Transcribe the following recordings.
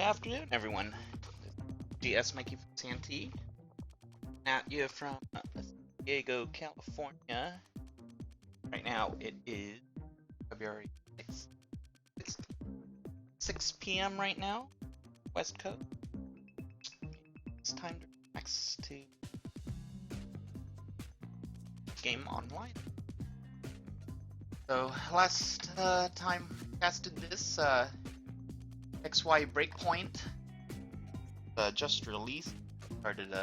Good afternoon, everyone. GS Mikey from Santee, at you from San Diego, California. Right now it is February 6th, 6 p.m. right now, West Coast. It's time to relax to game online. So last time casted this XY BreakPOINT just released. Started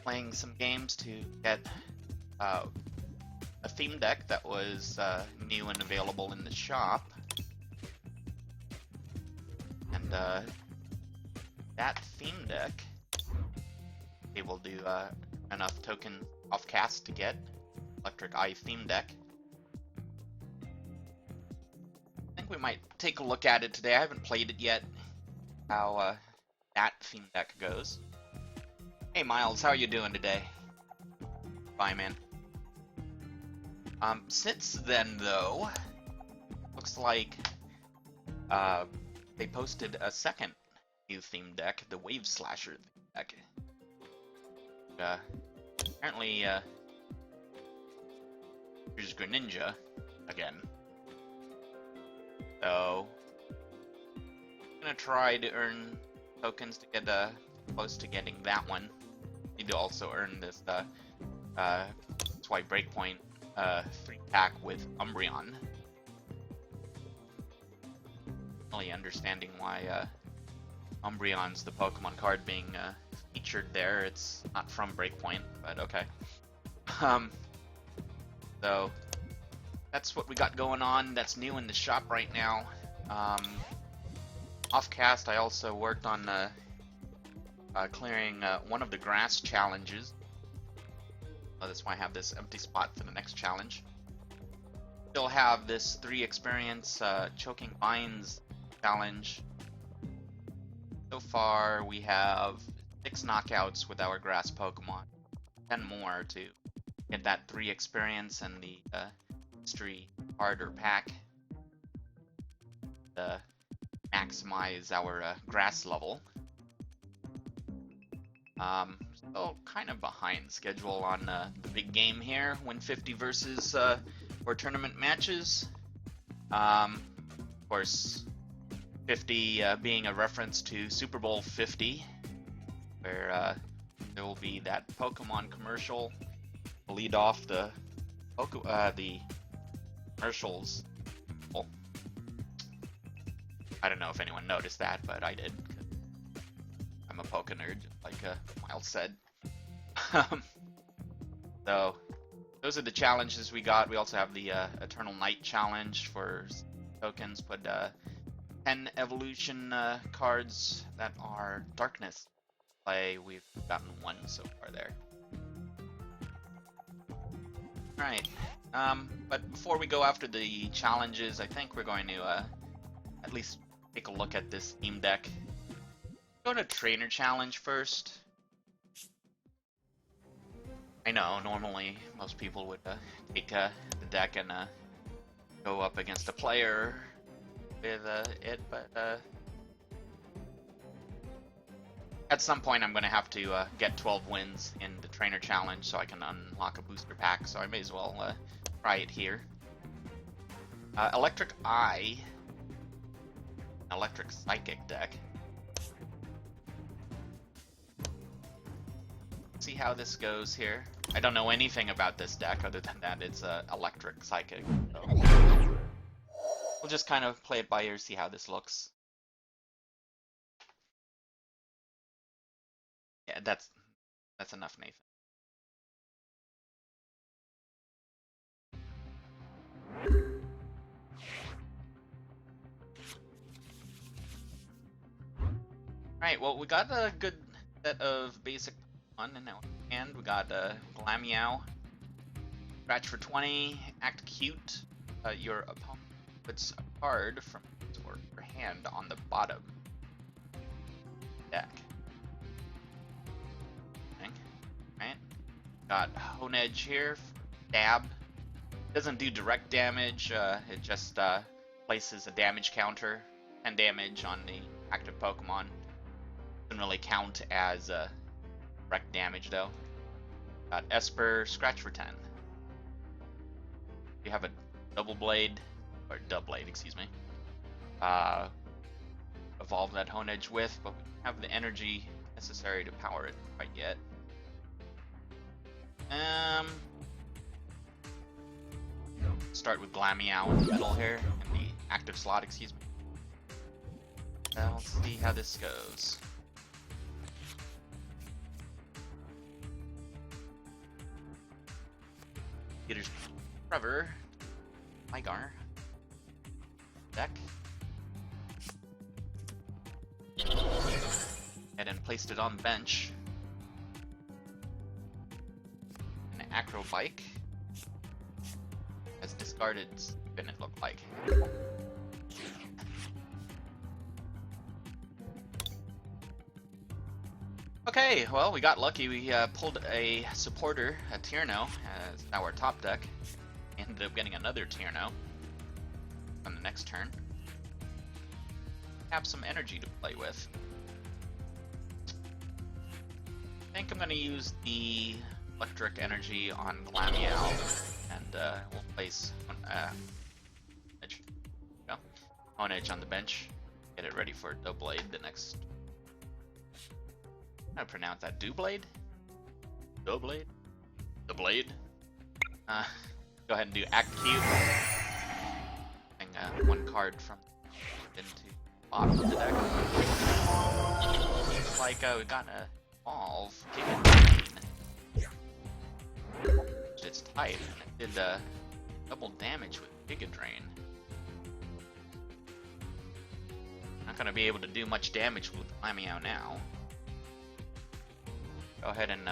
playing some games to get a theme deck that was new and available in the shop, and that theme deck able to do enough token off cast to get Electric Eye theme deck. I think we might take a look at it today. I haven't played it yet. How that theme deck goes. Hey Miles, how are you doing today? Bye, man. Since then though, looks like they posted a second new theme deck, the Wave Slasher theme deck. Apparently, here's Greninja again. So, I'm gonna try to earn tokens to get close to getting that one. Need to also earn this that's why BreakPOINT 3-pack with Umbreon. Really understanding why Umbreon's the Pokemon card being featured there. It's not from BreakPOINT, but okay. So that's what we got going on. That's new in the shop right now. Off cast, I also worked on clearing one of the grass challenges. That's why I have this empty spot for the next challenge. Still have this 3 experience choking vines challenge. So far we have 6 knockouts with our grass Pokemon, 10 more to get that 3 experience and the mystery harder pack. Maximize our grass level. Still kind of behind schedule on the big game here, win 50 versus or tournament matches. Of course, 50 being a reference to Super Bowl 50, where there will be that Pokemon commercial to lead off the commercials. Well, I don't know if anyone noticed that, but I did. I'm a Poke nerd, like Miles said. So those are the challenges we got. We also have the Eternal Night challenge for tokens. Put 10 evolution cards that are darkness play. We've gotten 1 so far there. Alright, but before we go after the challenges, I think we're going to at least take a look at this theme deck. Go to Trainer Challenge first. I know, normally most people would take the deck and go up against a player with it, but at some point I'm going to have to get 12 wins in the Trainer Challenge so I can unlock a booster pack, so I may as well try it here. Electric Eye, Electric Psychic deck. See how this goes here. I don't know anything about this deck other than that it's Electric Psychic. So we'll just kind of play it by ear, see how this looks. Yeah, that's enough, Nathan. Alright, well, we got a good set of basic Pokemon in our hand. We got Glameow. Scratch for 20, act cute. Your opponent puts a card from his or her hand on the bottom deck. Right? Got Honedge here, stab. Doesn't do direct damage, it just places a damage counter, 10 damage on the active Pokemon. Doesn't really count as direct damage though. Got Esper, scratch for 10. We have a double blade, or Doublade, excuse me. Evolve that Honedge with, but we don't have the energy necessary to power it quite yet. Start with Glameow in the middle here, in the active slot, excuse me. Let's see how this goes. Peter's Trevor, Igar, deck, and then placed it on the bench. An Acro Bike has discarded Spin, it looked like. Okay, well, we got lucky. We pulled a supporter, a Tierno, as our top deck. Ended up getting another Tierno on the next turn. Have some energy to play with. I think I'm going to use the electric energy on Glameow, and we'll place Honedge on the bench. Get it ready for Doublade the next. How do I pronounce that? Doublade? Doublade? Doublade? Go ahead and do Act Cube. And one card from into the bottom of the deck. Looks like we got a Evolve Giga Drain. It's type, and it did double damage with Giga Drain. Not gonna be able to do much damage with Glameow now. Go ahead and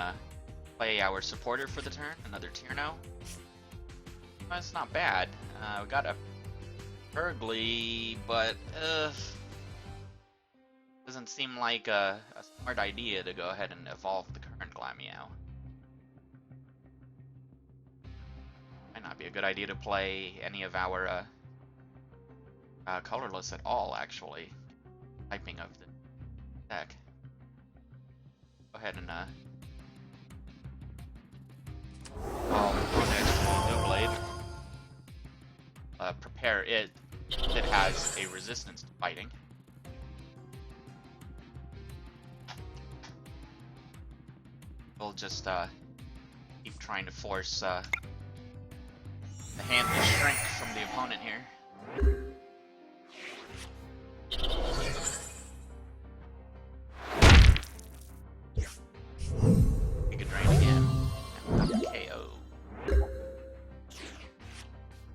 play our supporter for the turn, another Tierno. That's not bad. We got a Burgly, but doesn't seem like a smart idea to go ahead and evolve the current Glameow. Might not be a good idea to play any of our colorless at all, actually. Typing of the deck. Go ahead and Doublade. Prepare it. It has a resistance to fighting. We'll just keep trying to force the hand to shrink from the opponent here. Giga Drain again. And KO.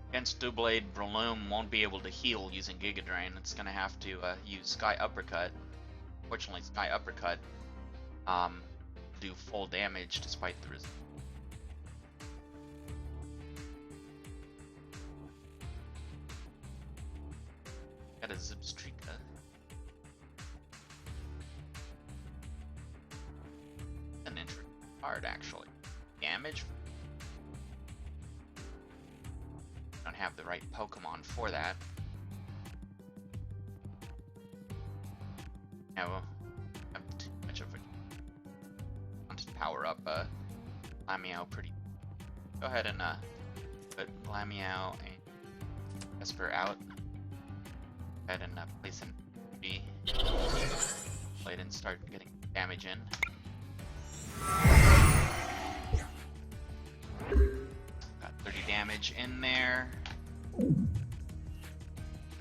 Against Doublade, Breloom won't be able to heal using Giga Drain. It's gonna have to use Sky Uppercut. Fortunately, Sky Uppercut do full damage despite the resistance. Got a Zipstrika. An interesting card, actually. Damage. Don't have the right Pokemon for that. Yeah, well, I'm too much of a. Want to power up Glameow pretty. Go ahead and put Glameow and Esper out. Go ahead and place an B. Play it and start getting damage in. Got 30 damage in there.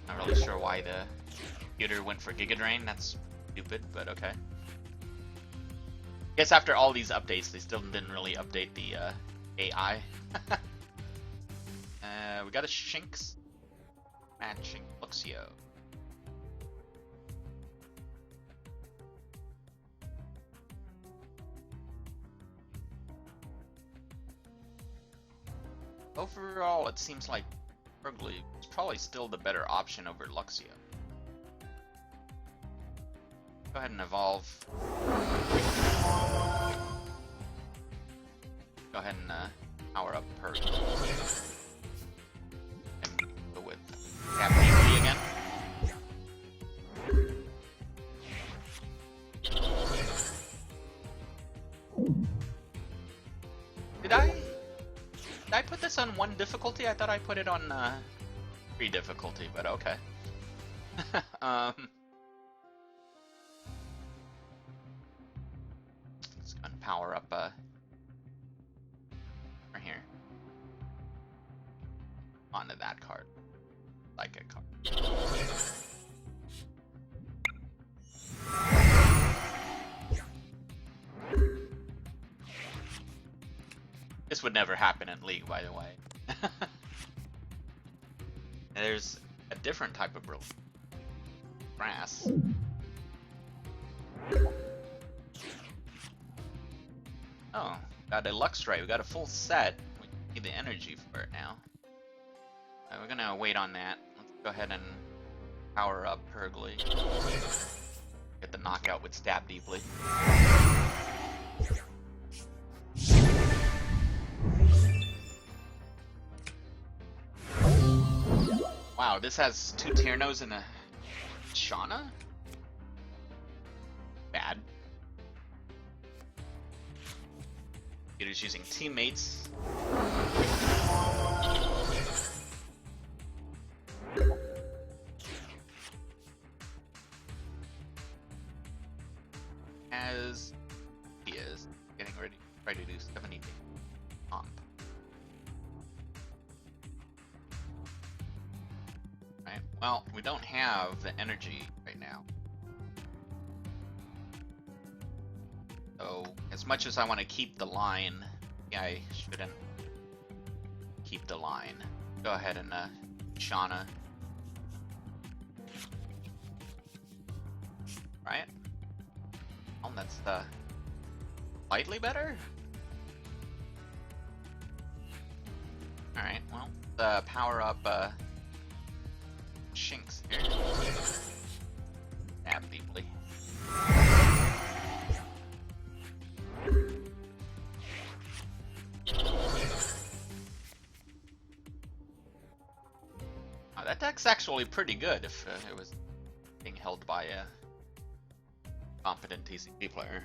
Not really sure why the computer went for Giga Drain. That's stupid, but okay. Guess after all these updates, they still didn't really update the AI. We got a Shinx. Matching Luxio. Overall, it seems like Burgly is probably still the better option over Luxio. Go ahead and evolve. Go ahead and power up Perk. And go with Captain again. this on 1 difficulty? I thought I put it on 3 difficulty, but okay. Let's go and power up right here. Onto that card. Psychic card. This would never happen in League, by the way. There's a different type of brilliant. Grass. Oh, got a Luxray. We got a full set. We need the energy for it now. We're gonna wait on that. Let's go ahead and power up Purgly. Get the knockout with Stab Deeply. Wow, this has 2 Tiernos and a Shauna? Bad. It is using teammates. As he is getting ready to try to do 70 comp. Right, well, we don't have the energy right now. So, as much as I want to keep the line, yeah, I shouldn't keep the line. Go ahead and Shauna. Right? Oh, that's slightly better? Alright, well, power up Shinx here. Stab Deeply. Oh, that deck's actually pretty good if it was being held by a competent TCG player.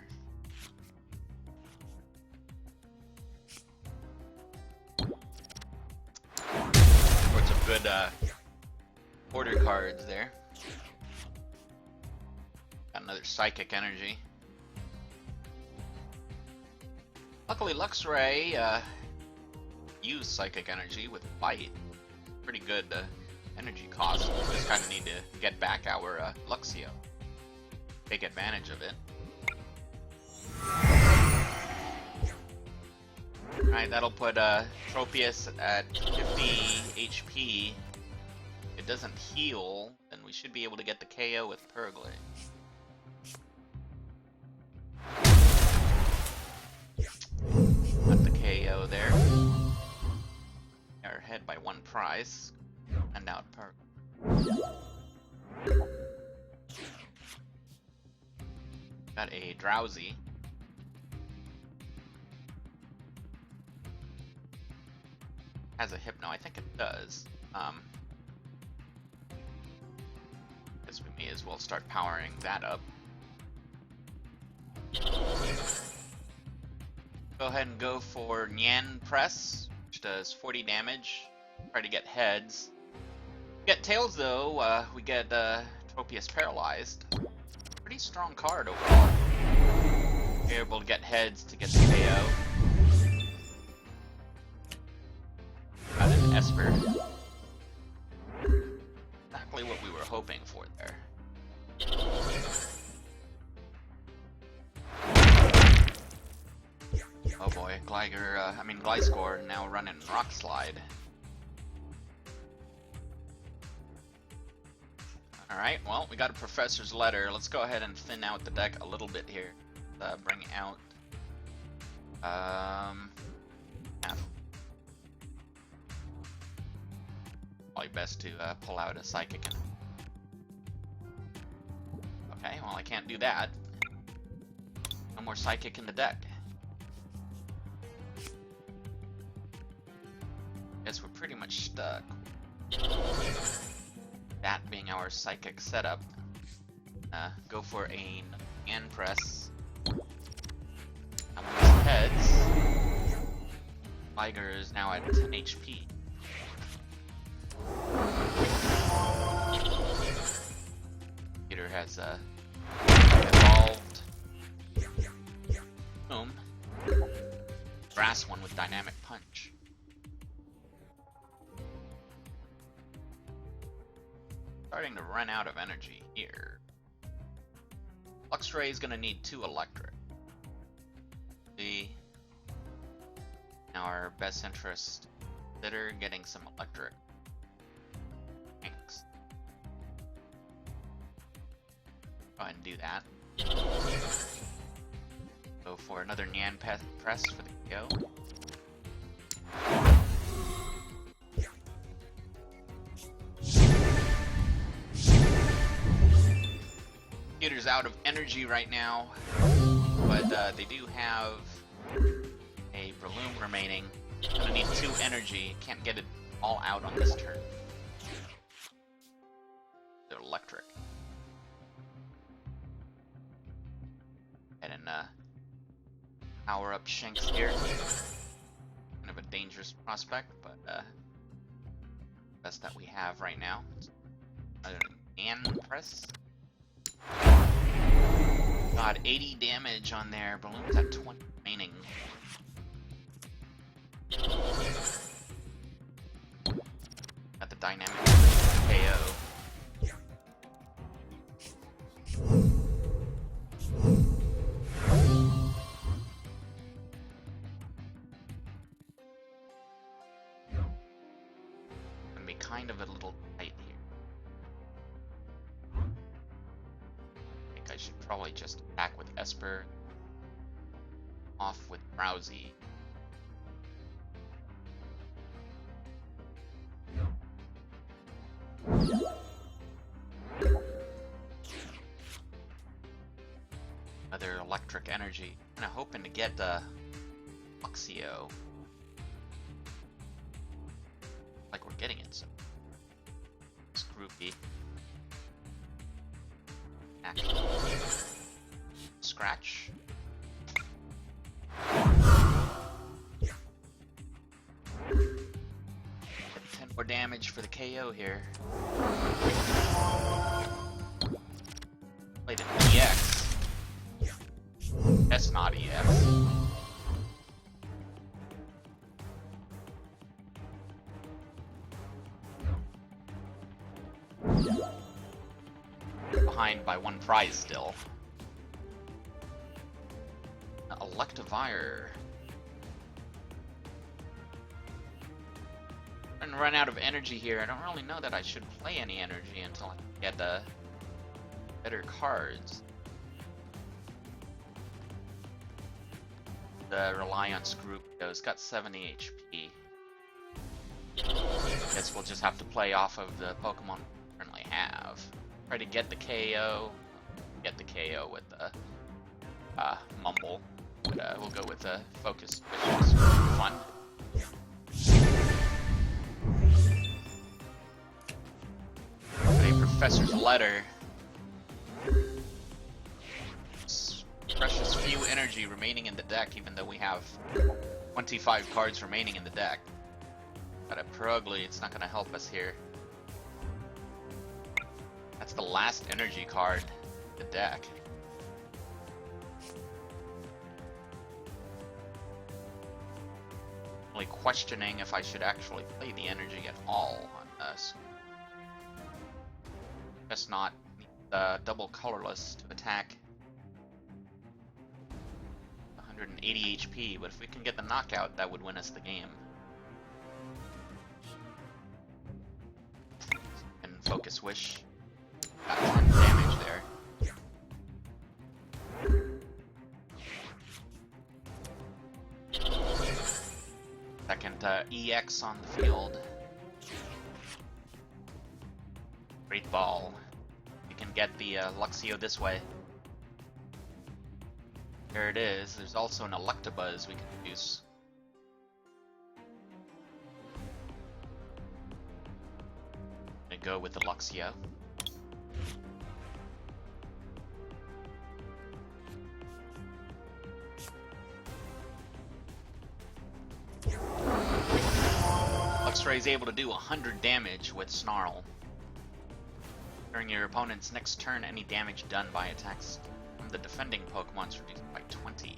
Sorts of good order cards there. Got another Psychic Energy. Luckily, Luxray used Psychic Energy with Bite. Pretty good energy cost. We just kind of need to get back our Luxio. Take advantage of it. Alright, that'll put Tropius at 50 HP. If it doesn't heal, then we should be able to get the KO with Purgly. Got the KO there. Are ahead by 1 prize. And out Purgly. Got a Drowsy. Has a Hypno, I think it does. Guess we may as well start powering that up. Go ahead and go for Nyan Press, which does 40 damage. Try to get heads. Get tails though, we get Tropius paralyzed. Pretty strong card overall. You're able to get heads to get the KO. Got an Esper. Exactly what we were hoping for there. Oh boy, Gliscor now running Rock Slide. Alright, well, we got a Professor's Letter. Let's go ahead and thin out the deck a little bit here. Bring out... Probably best to pull out a Psychic. Okay, well, I can't do that. No more Psychic in the deck. Guess we're pretty much stuck. That being our Psychic setup. Go for a Nyan Press. Heads. Tiger is now at 10 HP. Peter has evolved. Boom. Grass one with Dynamic Punch. Starting to run out of energy here. Luxray is going to need 2 electric. See, now our best interest litter getting some electric. Thanks. Go ahead and do that. Go for another Nyan Press for the KO. Computer's out of energy right now, but they do have a Breloom remaining. Gonna need 2 energy. Can't get it all out on this turn. They're electric. And power up Shanks here. Kind of a dangerous prospect, but best that we have right now. And press. Got 80 damage on there. Balloon's at 20 remaining. Got the dynamic KO. Gonna be kind of a little tight here. I should probably just attack with Esper, off with Drowsy. Another electric energy. Kind of hoping to get the Luxio. Like we're getting it, so it's groupie. Scratch. 10 more damage for the KO here. Played an EX. That's not EX. Behind by 1 prize still. Electivire. I'm gonna run out of energy here. I don't really know that I should play any energy until I get better cards. The Reliance group goes got 70 HP. Guess we'll just have to play off of the Pokemon we currently have. Try to get the KO. Get the KO with the Mumble. But we'll go with the Focus, which is fun. A Professor's Letter. Precious few energy remaining in the deck, even though we have 25 cards remaining in the deck. But at Perugly, it's not going to help us here. That's the last energy card in the deck. Really questioning if I should actually play the energy at all on this. Just not double colorless to attack. 180 HP, but if we can get the knockout, that would win us the game. And Focus Wish. Got some damage there. Second EX on the field. Great ball. We can get the Luxio this way. There it is. There's also an Electabuzz we can use. I'm gonna go with the Luxio. Luxray is able to do 100 damage with Snarl. During your opponent's next turn, any damage done by attacks from the defending Pokemon is reduced by 20.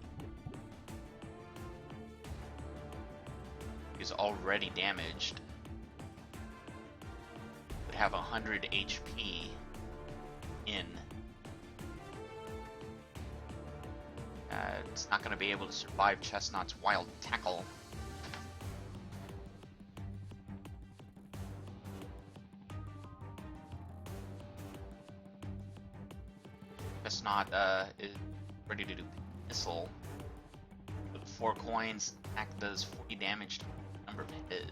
He's already damaged. Would have 100 HP in. It's not going to be able to survive Chestnut's Wild Tackle. Chestnut is ready to do Missile. With 4 coins, attack does 40 damage to a number of hits.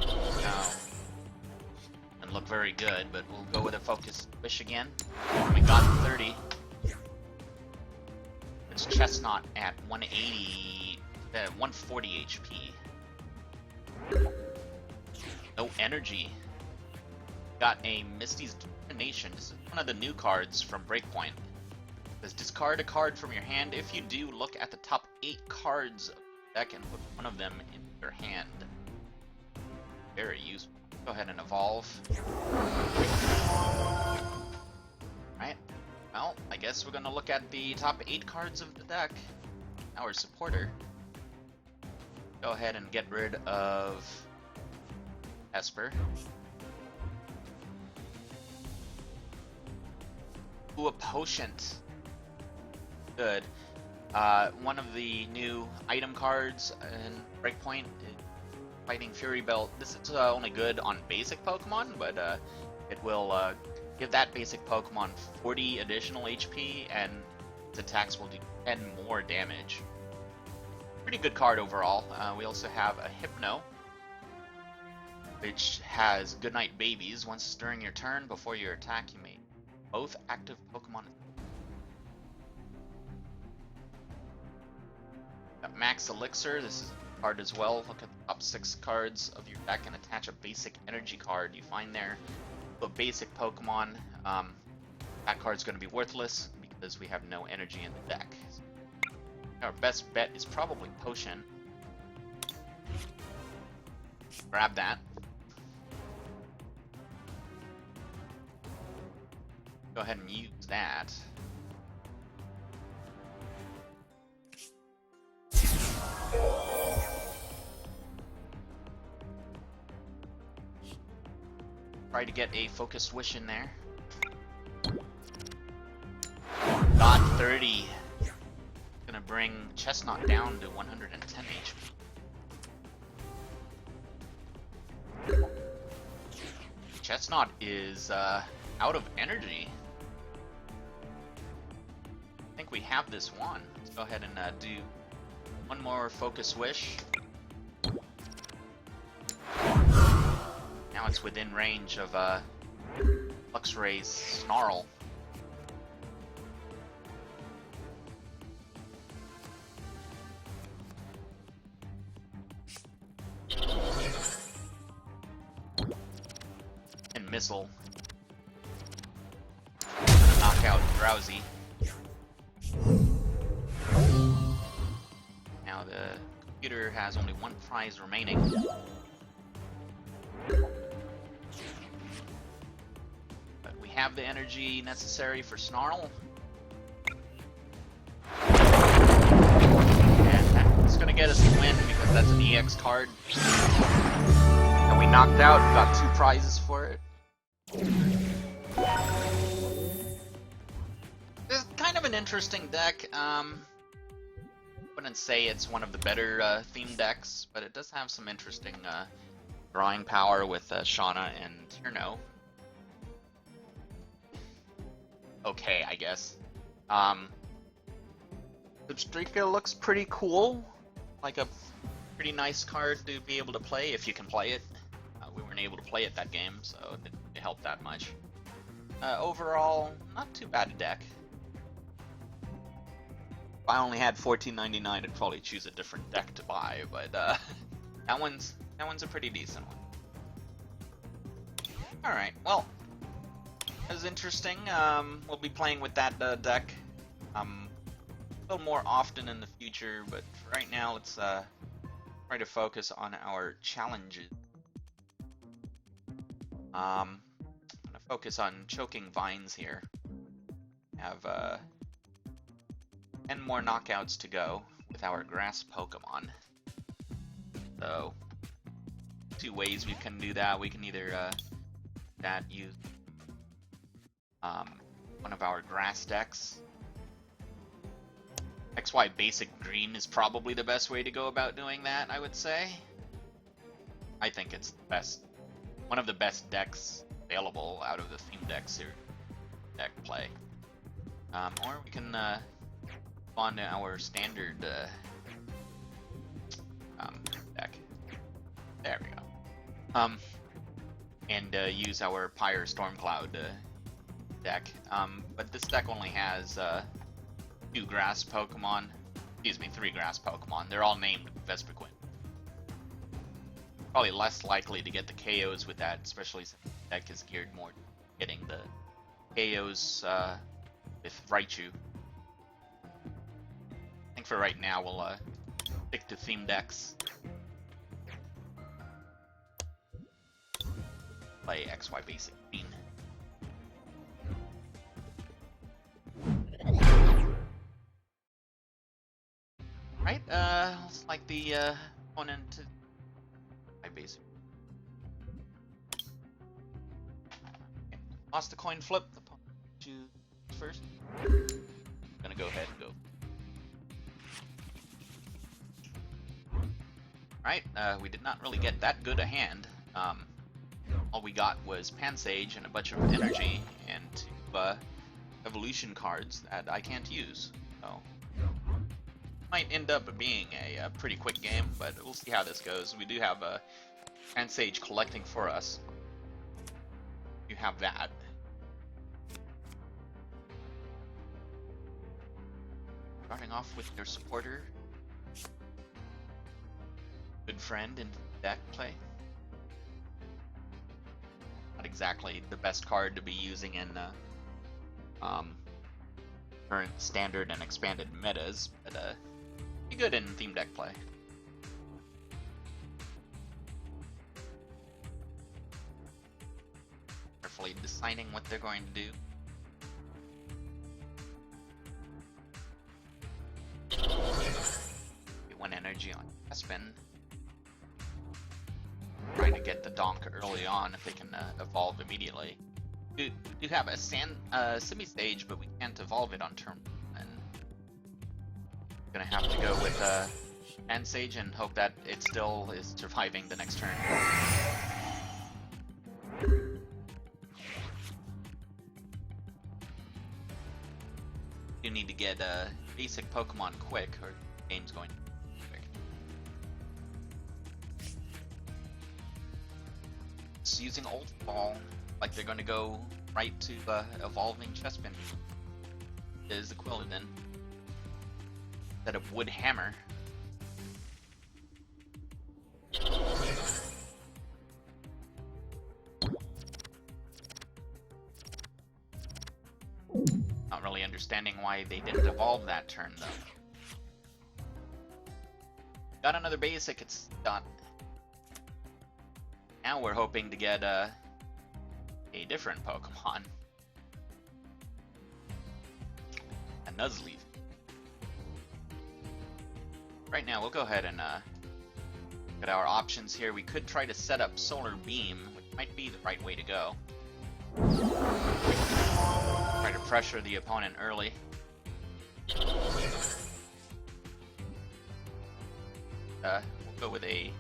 No. Doesn't look very good, but we'll go with a Focus Wish again. We got 30. It's Chestnut at 140 HP. No energy. Got a Misty's Determination. This is one of the new cards from BreakPOINT. It says discard a card from your hand. If you do, look at the top 8 cards of the deck and put one of them in your hand. Very useful. Go ahead and evolve. Alright. Well, I guess we're gonna look at the top 8 cards of the deck. Our supporter. Go ahead and get rid of Esper. Ooh, a Potent. Good. One of the new item cards in BreakPOINT, Fighting Fury Belt. This is only good on basic Pokemon, but it will give that basic Pokemon 40 additional HP, and its attacks will do 10 more damage. Pretty good card overall. We also have a Hypno, which has Goodnight Babies. Once during your turn, before your attack, you may both active Pokemon. Got Max Elixir. This is a card as well. Look at the top 6 cards of your deck and attach a basic energy card you find there. A basic Pokemon. That card's going to be worthless because we have no energy in the deck. Our best bet is probably Potion. Grab that. Go ahead and use that. Try to get a Focused Wish in there. Got 30. Gonna bring Chestnut down to 110 HP. Chestnut is out of energy. I think we have this one. Let's go ahead and do one more Focus Wish. Now it's within range of Luxray's Snarl. And Missile. Gonna knock out Drowsy. Now the computer has only 1 prize remaining. But we have the energy necessary for Snarl. And that's gonna get us the win because that's an EX card. And we knocked out, we got 2 prizes for it. This is kind of an interesting deck. Wouldn't say it's one of the better themed decks, but it does have some interesting drawing power with Shauna and Tierno. Okay, I guess. Substrika looks pretty cool. Like a pretty nice card to be able to play if you can play it. We weren't able to play it that game, so it didn't help that much. Overall, not too bad a deck. If I only had $14.99, I'd probably choose a different deck to buy, but that one's a pretty decent one. All right, well, it was interesting. We'll be playing with that deck a little more often in the future, but for right now, let's try to focus on our challenges. I'm gonna focus on choking vines here. Have 10 more knockouts to go with our grass Pokemon. So, two ways we can do that. We can either use one of our grass decks. XY Basic Green is probably the best way to go about doing that, I would say. I think it's the best, one of the best decks available out of the theme decks or deck play. Or we can on to our standard deck. There we go. And use our Pyre Stormcloud deck. But this deck only has 2 grass Pokemon. Excuse me, 3 grass Pokemon. They're all named Vespiquen. Probably less likely to get the KOs with that, especially since the deck is geared more to getting the KOs with Raichu. I think for right now we'll stick to theme decks. Play XY Basic Green. Right, looks like the opponent XY Basic. Okay. Lost the coin flip. The opponent choose first. I'm gonna go ahead and go. Alright, we did not really get that good a hand. All we got was Pansage and a bunch of energy and 2 evolution cards that I can't use. So, might end up being a pretty quick game, but we'll see how this goes. We do have Pansage collecting for us. You have that. Starting off with your supporter. Good friend in deck play. Not exactly the best card to be using in current standard and expanded metas, but be good in theme deck play. Carefully deciding what they're going to do. Get 1 energy on Bespin. Trying to get the Donk early on if they can evolve immediately. We do have a semi-stage, but we can't evolve it on turn 1. Gonna have to go with Pansage and hope that it still is surviving the next turn. You need to get a basic Pokemon quick, or the game's going quick. It's using Old Ball, like they're going to go right to evolving Chespin. Is the Quilladin. Instead of Wood Hammer. Not really understanding why they didn't evolve that turn though. Got another basic, it's done. Now we're hoping to get a different Pokemon. A Nuzleaf. Right now we'll go ahead and look at our options here. We could try to set up Solar Beam, which might be the right way to go. Try to pressure the opponent early. We'll go with a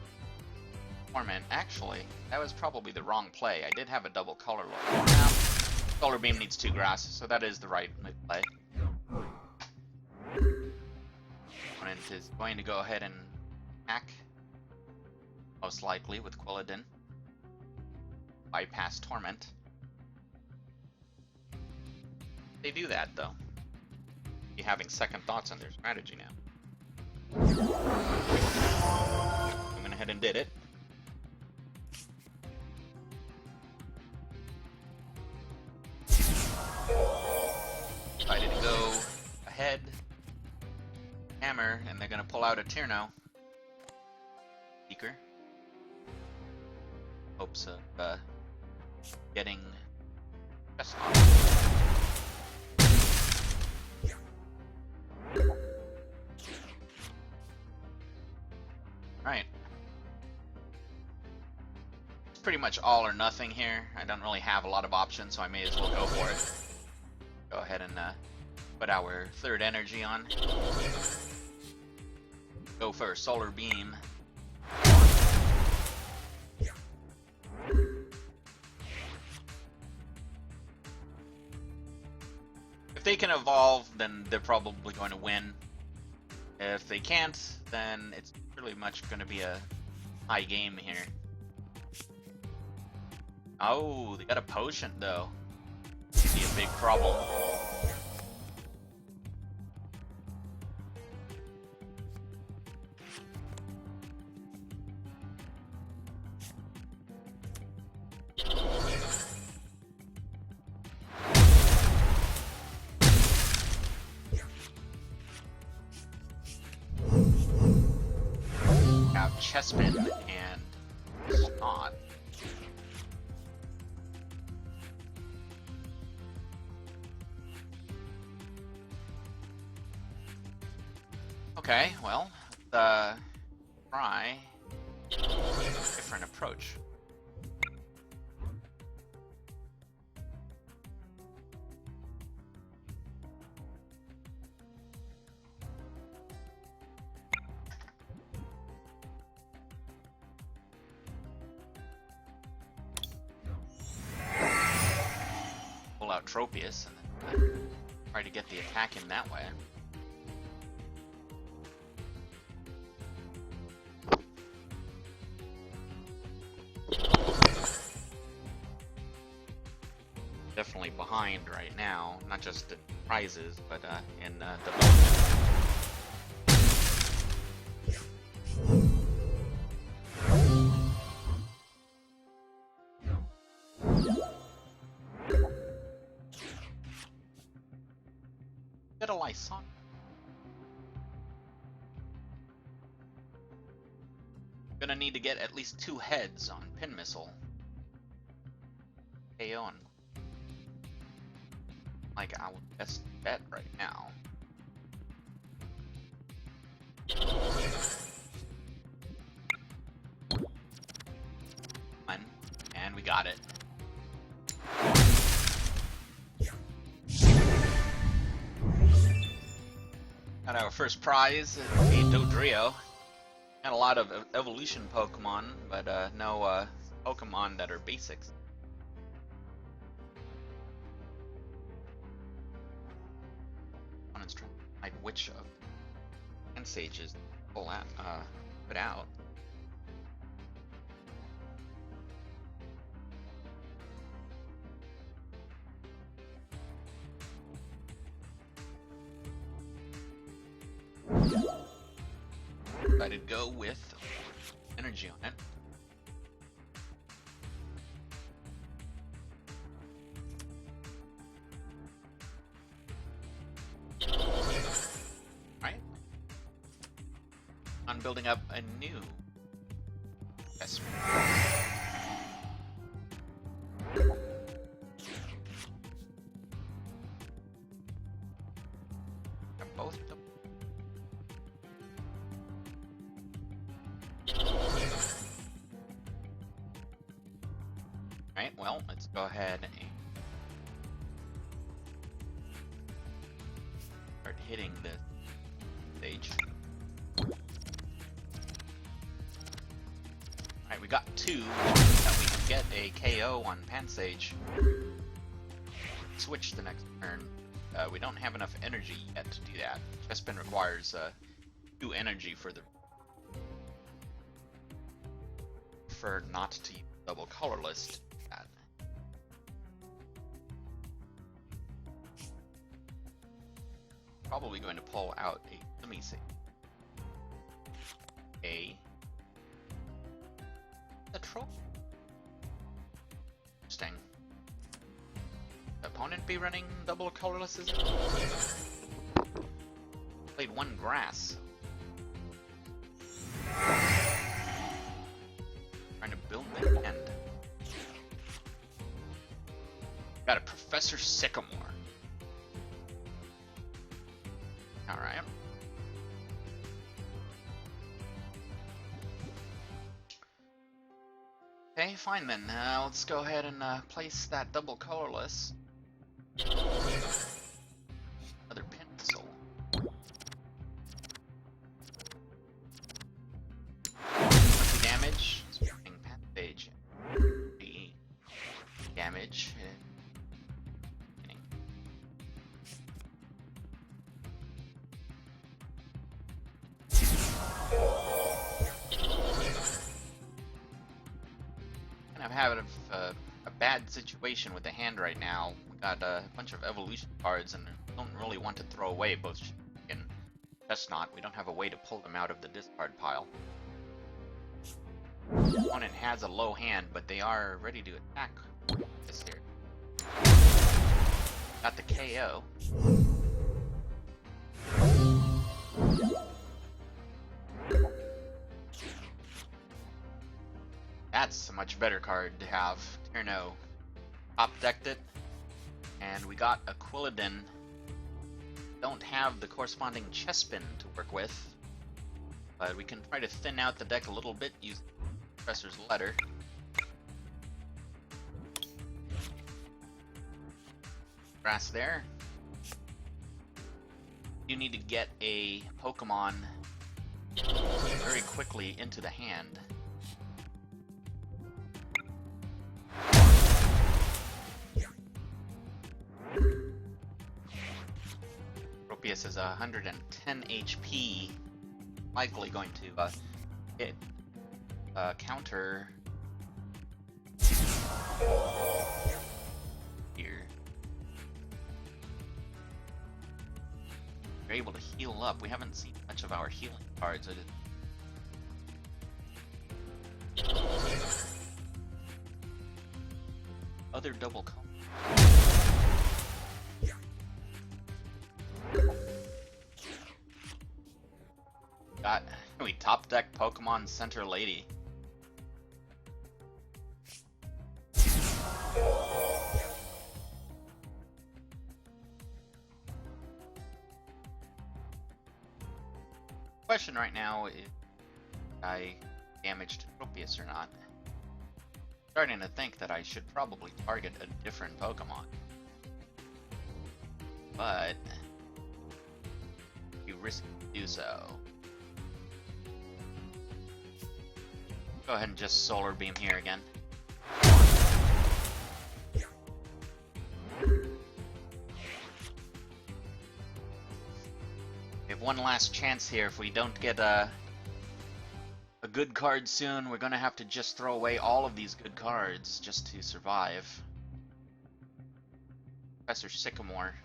Torment. Actually, that was probably the wrong play. I did have a double color look. Solar Beam needs 2 grass, so that is the right play. Opponent is going to go ahead and attack, most likely with Quilladin. Bypass Torment. They do that though. Be having second thoughts on their strategy now. I went ahead and did it. Decided to go ahead, hammer, and they're gonna pull out a Tierno. hopes of getting chest on. Right. It's pretty much all or nothing here. I don't really have a lot of options, so I may as well go for it. Go ahead and put our third energy on. Go for a solar beam. If they can evolve, then they're probably going to win. If they can't, then it's pretty much going to be a high game here. Oh, they got a potion though. Could be a big problem. Have Chespin and Snot. Okay, well, try a different approach. Pull out Tropius and then try to get the attack in that way. Definitely behind right now, not just in prizes, but in development. Get a Lyson. Gonna need to get at least 2 heads on Pin Missile. KO like our best bet right now. And we got it. Got our first prize, a Dodrio. Got a lot of evolution Pokemon, but no Pokemon that are basics. Like which of and sages pull out, put out. Decided to go with energy on it. On building up a new Chespin. Both of them. Right, well, let's go ahead and start hitting this stage. Alright, we got 2 that we can get a KO on Pansage. Switch the next turn. We don't have enough energy yet to do that. Chespin requires 2 energy for the... Prefer not to use double colorless to do that. Probably going to pull out a... Let me see. The troll. Interesting. The opponent be running double colorless? Is it? Played 1 grass. Trying to build the end. Got a Professor Sycamore. Alright. Okay, fine then. Let's go ahead and place that double colorless. Another pencil. Damage. Spring Passage. Damage. I'm having a bad situation with the hand right now. We got a bunch of evolution cards and don't really want to throw away both and Chestnut. We don't have a way to pull them out of the discard pile. The opponent has a low hand, but they are ready to attack this here. Got the KO. That's a much better card to have. Tierno top decked it, and we got a Quilladin. Don't have the corresponding Chespin to work with, but we can try to thin out the deck a little bit using Professor's Letter. Grass there. You need to get a Pokemon very quickly into the hand. Tropius is 110 HP, likely going to hit counter here. We're able to heal up. We haven't seen much of our healing cards. Other double color. We top deck Pokemon Center Lady. Question right now is I damaged Tropius or not. Starting to think that I should probably target a different Pokemon. But you risk to do so. Go ahead and just Solar Beam here again. We have one last chance here. If we don't get a good card soon, we're gonna have to just throw away all of these good cards just to survive. Professor Sycamore.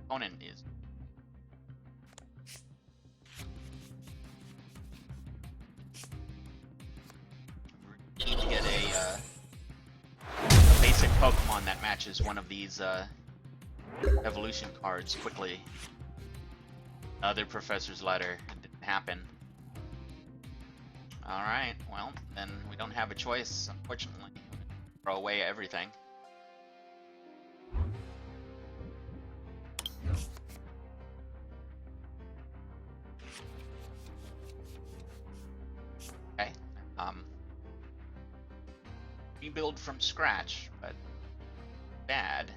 Opponent is need to get a basic Pokemon that matches one of these evolution cards quickly. Another Professor's Letter. It didn't happen. Alright, well, then we don't have a choice, unfortunately. Throw away everything. Okay. Rebuild from scratch, but bad.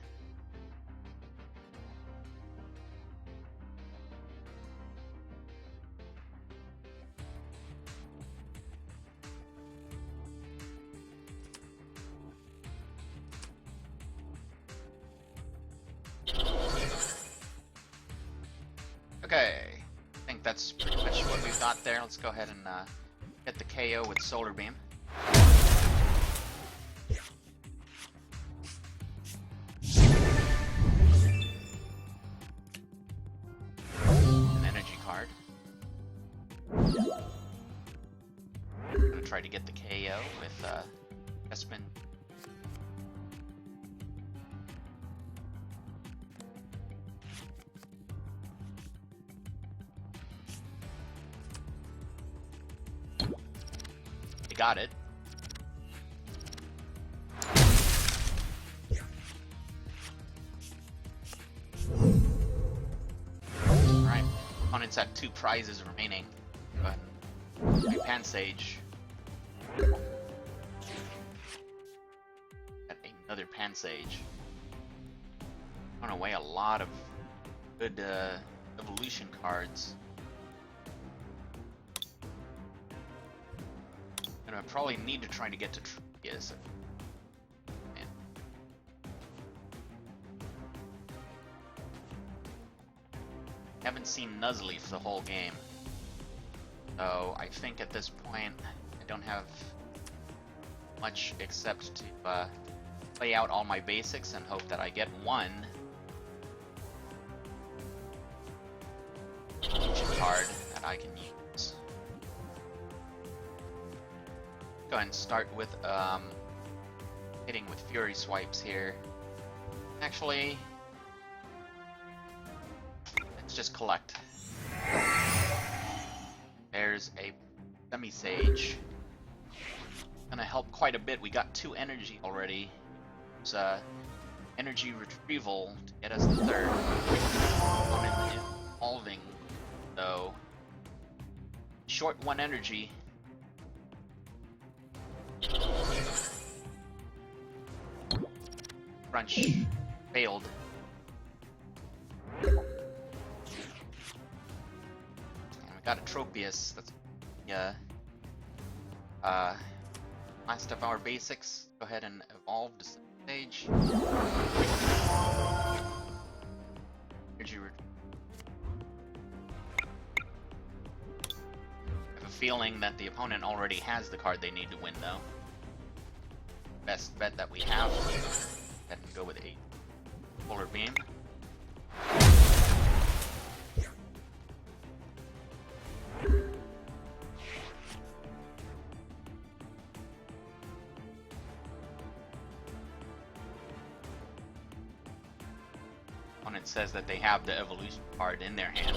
Okay, I think that's pretty much what we've got there. Let's go ahead and get the KO with Solar Beam. An energy card. I'm gonna try to get the KO with Chespin. got it. Alright, opponents had 2 prizes remaining. Go ahead and Pan Sage. Got another Pan Sage. Thrown away a lot of good evolution cards. And I probably need to try to get to Tropius. Man. Haven't seen Nuzleaf the whole game. So I think at this point I don't have much except to play out all my basics and hope that I get one card that I can use. Go ahead and start with hitting with Fury Swipes here. Actually, let's just collect. There's a Semi-Sage. Gonna help quite a bit. We got 2 energy already. It's energy retrieval to get us the 3rd. Opponent evolving, though. Short 1 energy. Crunch failed. And we got a Tropius. That's last of our basics. Go ahead and evolve to stage. Energy. I have a feeling that the opponent already has the card they need to win, though. Best bet that we have. Go ahead and go with a Polar Beam. Opponent says that they have the evolution card in their hand.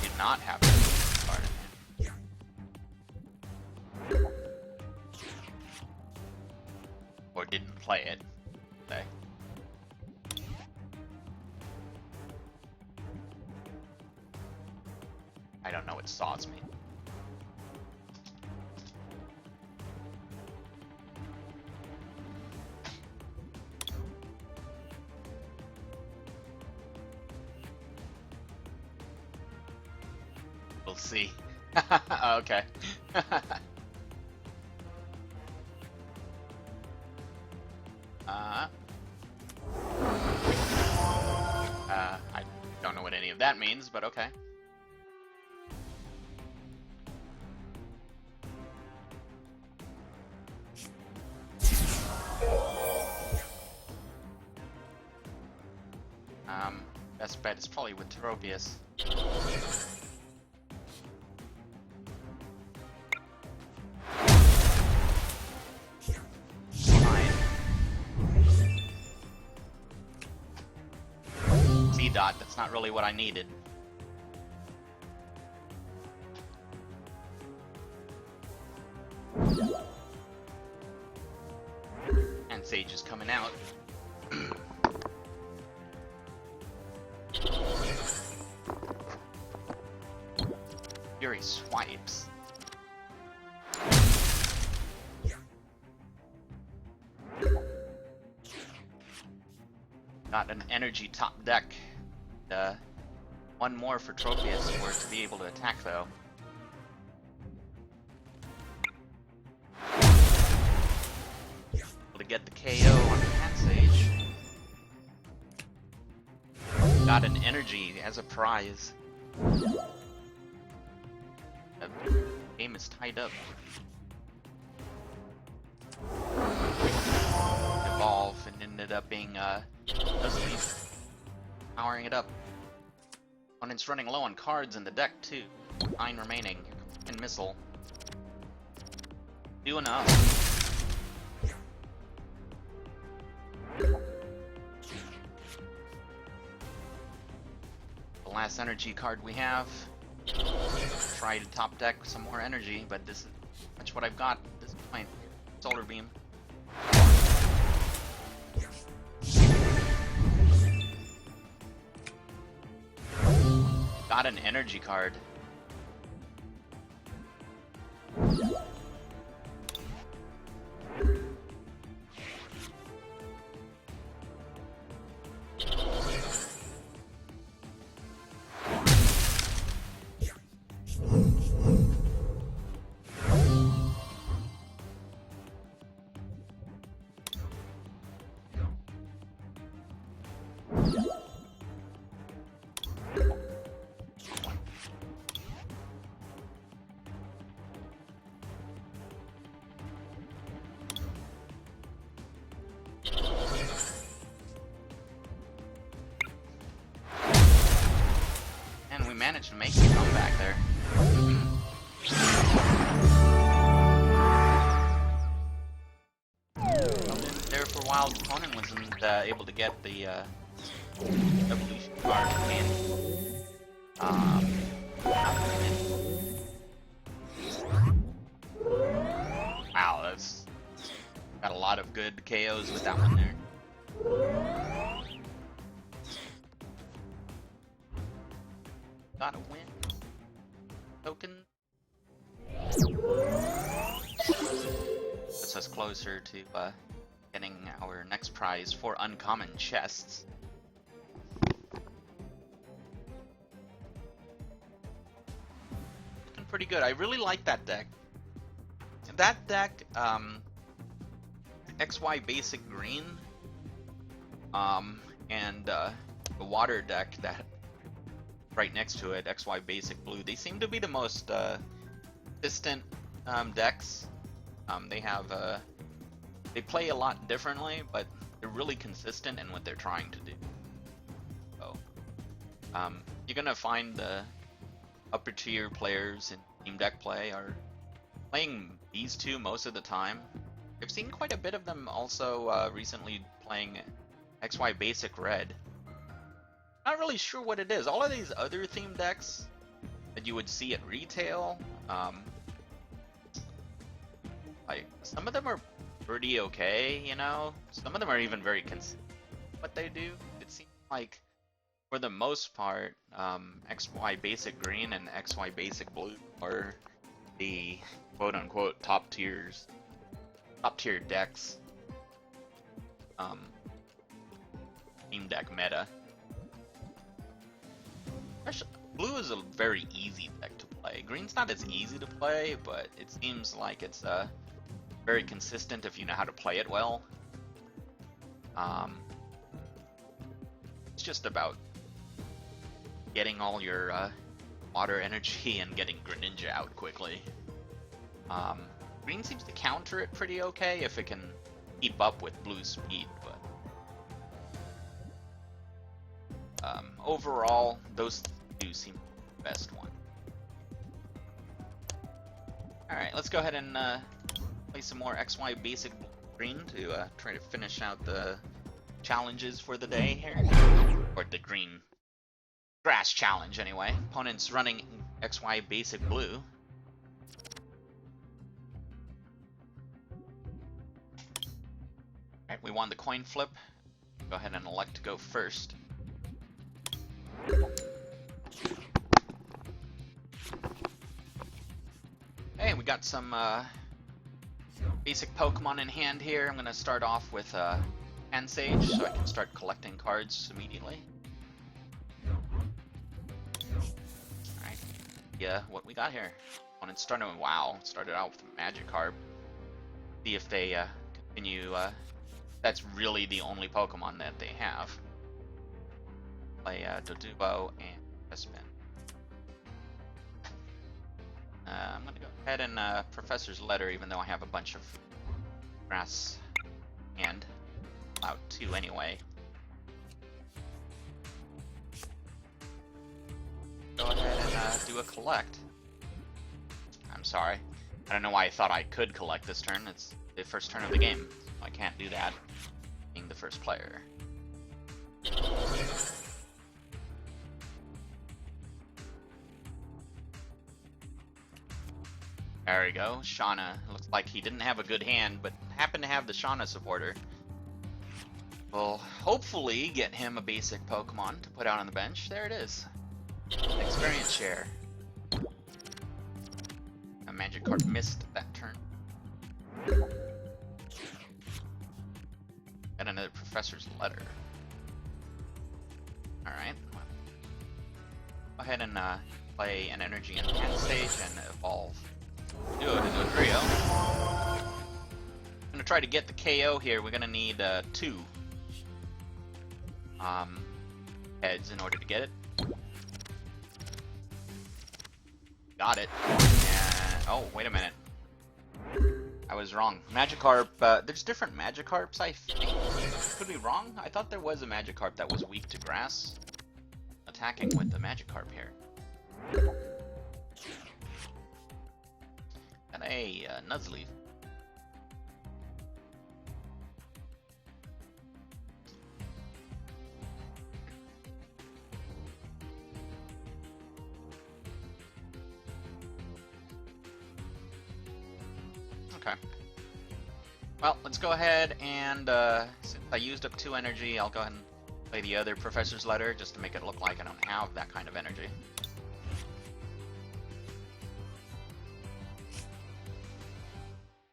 Did not have the evolution card in hand. Or didn't play it. Okay. I don't know what saws me. We'll see. Okay. I don't know what any of that means, but okay. Best bet is probably with Tropius. Dot, that's not really what I needed. And Sage is coming out. Fury Swipes. Got an energy top deck. One more for Tropius for it to be able to attack, though. Able to get the KO on Pan Sage. Got an energy as a prize. The game is tied up. Evolve and ended up being Nuzleaf. Powering it up. Opponent's running low on cards in the deck too. 9 remaining. And Missile. Do enough. the last energy card we have. Try to top deck some more energy, but this is much what I've got at this point. Solar Beam. Got an energy card. Managed to make a comeback there. There for a while, the opponent wasn't able to get the evolution card in. Wow, that's got a lot of good KOs with that one there. Got a win. Token. Puts us closer to getting our next prize for uncommon chests. Looking pretty good. I really like that deck. That deck, XY basic green, and the water deck that right next to it, XY basic blue. They seem to be the most consistent decks. They play a lot differently, but they're really consistent in what they're trying to do. So, you're gonna find the upper tier players in team deck play are playing these two most of the time. I've seen quite a bit of them also recently playing XY basic red. Not really sure what it is. All of these other theme decks that you would see at retail, like some of them are pretty okay, you know. Some of them are even very consistent what they do. It seems like for the most part, XY basic green and XY basic blue are the quote-unquote top tier decks. Team deck meta. Blue is a very easy deck to play. Green's not as easy to play, but it seems like it's very consistent if you know how to play it well. It's just about getting all your water energy and getting Greninja out quickly. Green seems to counter it pretty okay if it can keep up with Blue's speed, but overall, those two seem the best one. Alright, let's go ahead and play some more XY basic green to try to finish out the challenges for the day here. Or the green grass challenge, anyway. Opponent's running XY basic blue. Alright, we won the coin flip. Go ahead and elect to go first. Hey, we got some basic Pokemon in hand here. I'm gonna start off with Pansage so I can start collecting cards immediately. Alright, yeah, what we got here? When it started, wow, started out with a Magikarp. See if they continue. That's really the only Pokemon that they have. Play Doduo and Bespin. I'm gonna go ahead and Professor's Letter, even though I have a bunch of grass and allowed two anyway. Go ahead and do a collect. I'm sorry. I don't know why I thought I could collect this turn. It's the first turn of the game. So I can't do that, being the first player. There we go. Shauna. Looks like he didn't have a good hand, but happened to have the Shauna supporter. We'll hopefully get him a basic Pokemon to put out on the bench. There it is. Experience share. A Magikarp missed that turn. And another Professor's Letter. Alright. Go ahead and play an energy in the hand stage and evolve. Do it into a trio. I'm gonna try to get the KO here. We're gonna need 2 heads in order to get it. Got it. And, oh, wait a minute. I was wrong. Magikarp, there's different Magikarps, I think. Could be wrong. I thought there was a Magikarp that was weak to grass. Attacking with the Magikarp here. And a Nuzleaf. Okay. Well, let's go ahead and, since I used up 2 energy, I'll go ahead and play the other Professor's Letter, just to make it look like I don't have that kind of energy.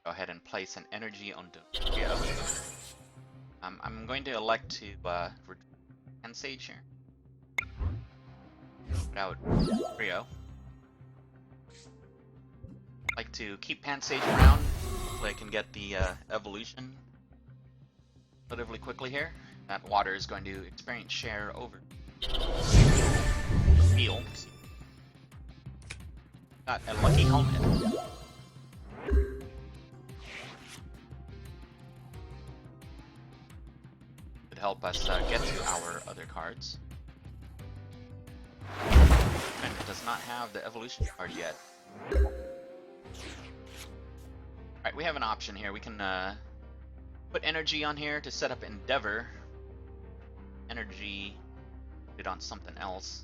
Go ahead and place an energy on Rio. I'm going to elect to, Hand Sage here. Put out Rio. Like to keep Pansage around so I can get the evolution relatively quickly here. That water is going to experience share over. Feel. Got a lucky helmet. Could help us get to our other cards. And it does not have the evolution card yet. Alright, we have an option here. We can put energy on here to set up Endeavor. Energy, put it on something else.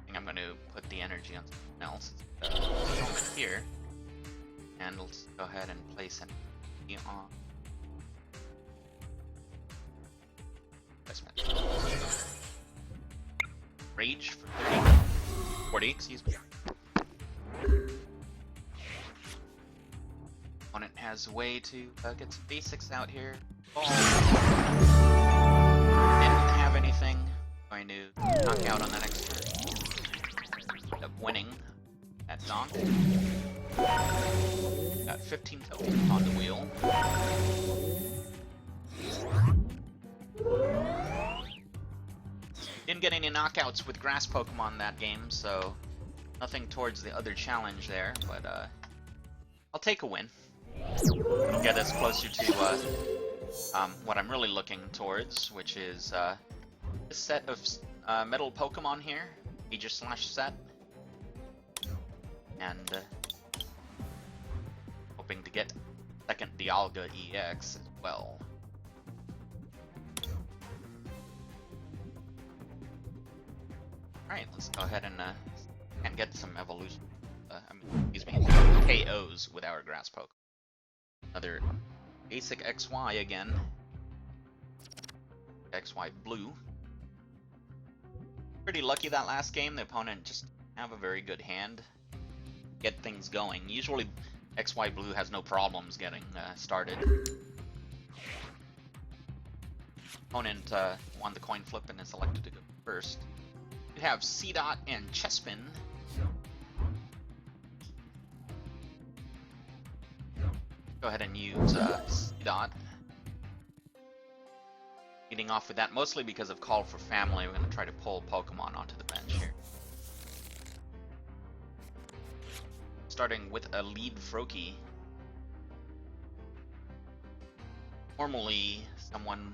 I think I'm going to put the energy on something else. Helmet here. And let's go ahead and place energy on. Rage for 40, excuse me. Opponent has a way to get some basics out here. Oh. Didn't have anything. Going to knock out on the next turn. End up winning that donk. Got 15 tokens on the wheel. Didn't get any knockouts with grass Pokemon that game, so nothing towards the other challenge there, but I'll take a win. It'll get us closer to what I'm really looking towards, which is this set of metal Pokemon here, Aegis/Slash set, and hoping to get second Dialga EX as well. Alright, let's go ahead and get some evolution. KOs with our grass poke. Another basic XY again. XY blue. Pretty lucky that last game. The opponent just have a very good hand. Get things going. Usually XY blue has no problems getting started. Opponent won the coin flip and is elected to go first. We have C-Dot and Chespin. Go ahead and use C-Dot. Leading off with that, mostly because of Call for Family. We're going to try to pull Pokemon onto the bench here. Starting with a lead Froakie. Normally, someone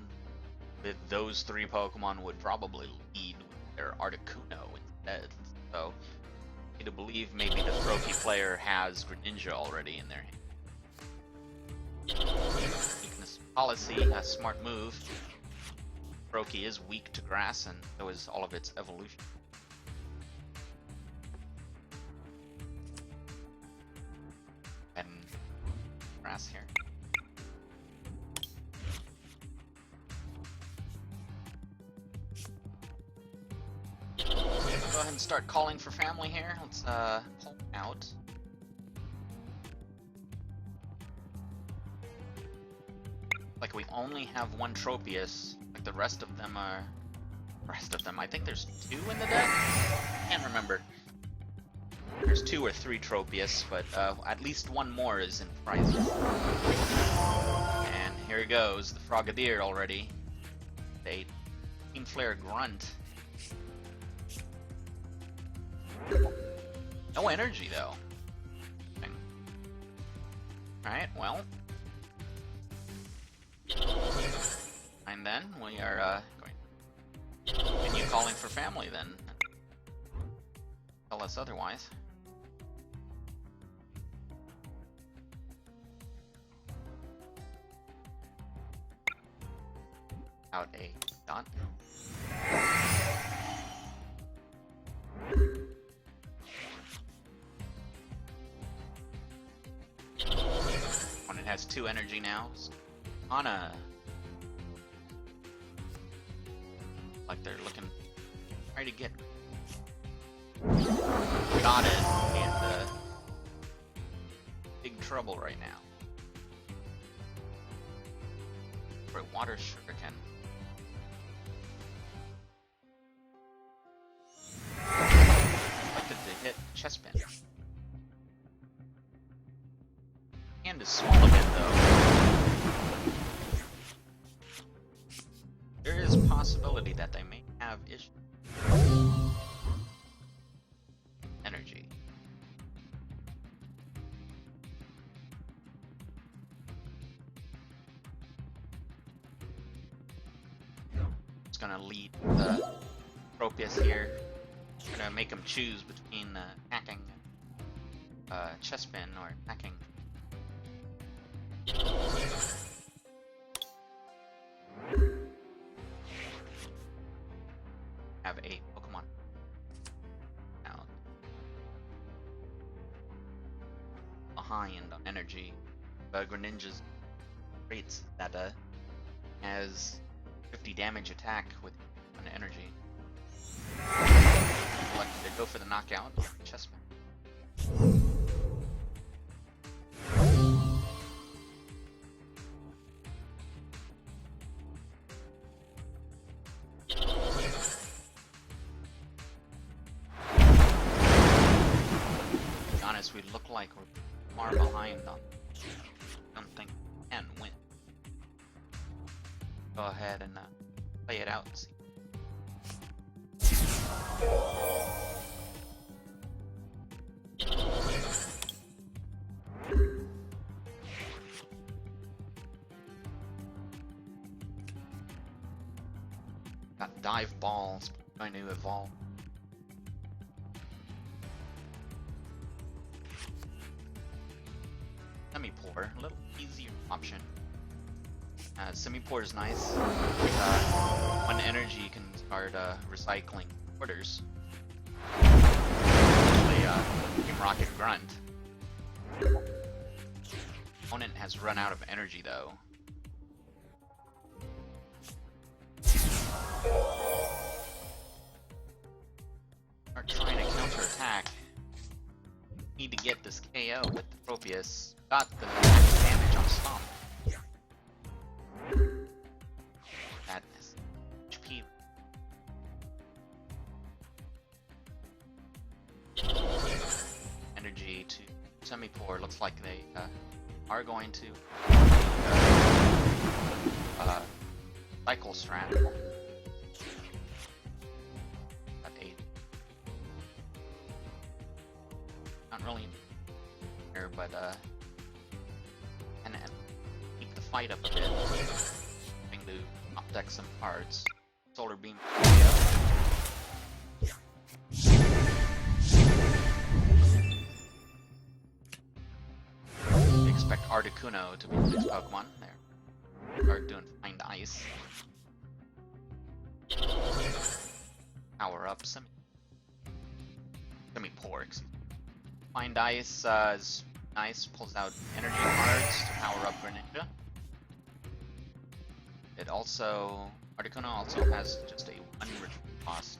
with those 3 Pokemon would probably lead with their Articuno instead. So, I need to believe maybe the Froakie player has Greninja already in their hand. Weakness policy, a smart move. Brokey is weak to grass, and so is all of its evolution. And grass here. Go ahead and start calling for family here. Let's pull out. Like we only have one Tropius. Like the rest of them are. I think there's 2 in the deck. Can't remember. There's 2 or 3 Tropius, but at least one more is in prizes. And here goes the Frogadier already. A Team Flare Grunt. No energy though. Alright, well. And then we are going to continue calling for family then. Tell us otherwise. Out a dot. It has 2 energy now. Anna. Like they're looking. Try to get. Got it. And big trouble right now. For a water shuriken. Expected to hit chestpin. Hand is small a bit though. There is a possibility that they may have issues. Energy. It's gonna lead the Tropius here. Gonna make him choose between attacking chestpin or attacking. Have a Pokemon now behind on energy. Greninja's traits that has 50 damage attack with an energy. Elected to go for the knockout. Chessman. We look like we're far behind on something we can win. Go ahead and play it out and see. Got dive balls going to evolve. Semi-pour, a little easier option. Semi-pour is nice. When energy can start recycling orders. Especially Team Rocket Grunt. Opponent has run out of energy though. Start trying to counter-attack. Need to get this KO with the Tropius. Got the damage on Stomp. That is HP. Energy to Semi-pour. Looks like they are going to Cycle Strand. At 8. Not really here, but and keep the fight up a bit. Trying to up deck some cards. Solar Beam. Expect Articuno to be the next Pokemon there. Start doing Find Ice. Power up Semi-Poor, excuse me. Find Ice is nice, pulls out energy cards to power up Greninja. It also, Articuno also has just a 1 retreat cost.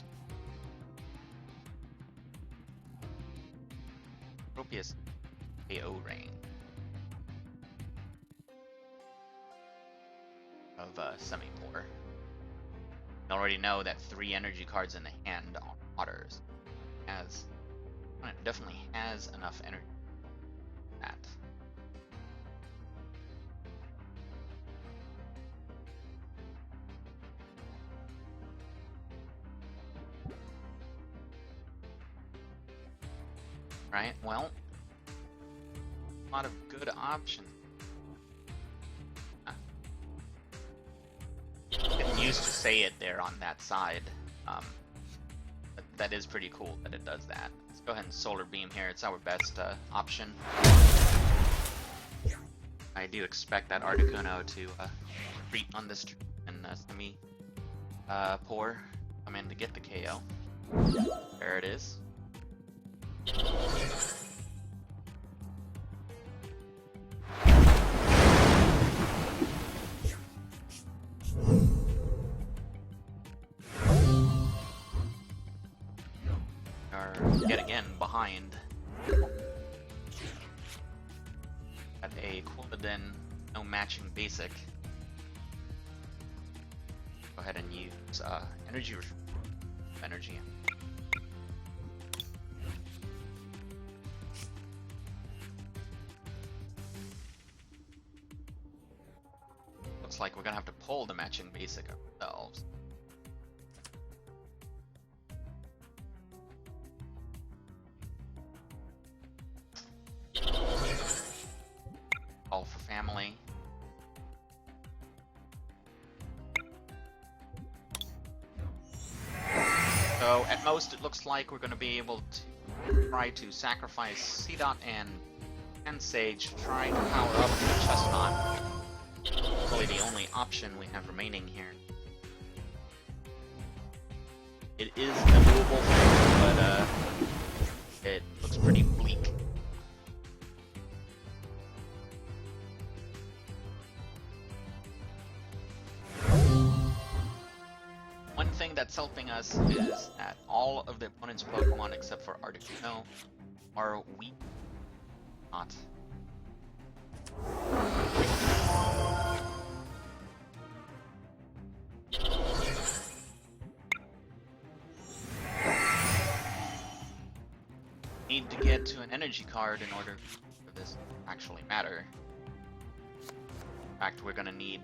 Tropius KO range of Semi-Poor. You already know that 3 energy cards in the hand on waters. It definitely has enough energy for that. Right, well, a lot of good options. Didn't used to say it there on that side, but that is pretty cool that it does that. Let's go ahead and Solar Beam here. It's our best option. I do expect that Articuno to retreat on this turn and Semi-Poor come in to get the KO. There it is. Are yet again behind at a Quilladin no matching basic. Go ahead and use energy. Looks like we're gonna have to pull the matching basic ourselves. All for family. So at most it looks like we're going to be able to try to sacrifice C-Dot and Sage to try to power up the Chestnut. Really the only option we have remaining here. It is a doable thing, but it looks pretty bleak. One thing that's helping us is that all of the opponent's Pokemon except for Articuno are weak. Not. Need to get to an energy card in order for this to actually matter. In fact, we're gonna need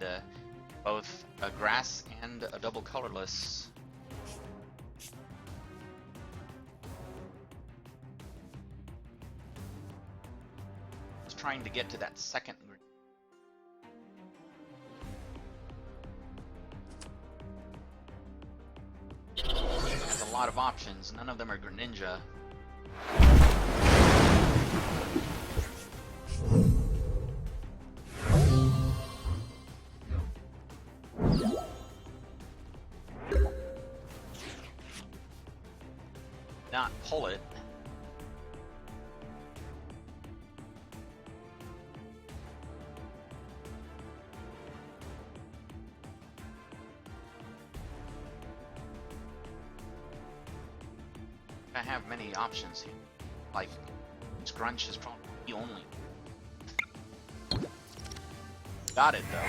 both a grass and a double colorless. Just trying to get to that second green. Has a lot of options, none of them are Greninja. Not pull it. I have many options here. Like, Scrunch is probably the only. Got it though.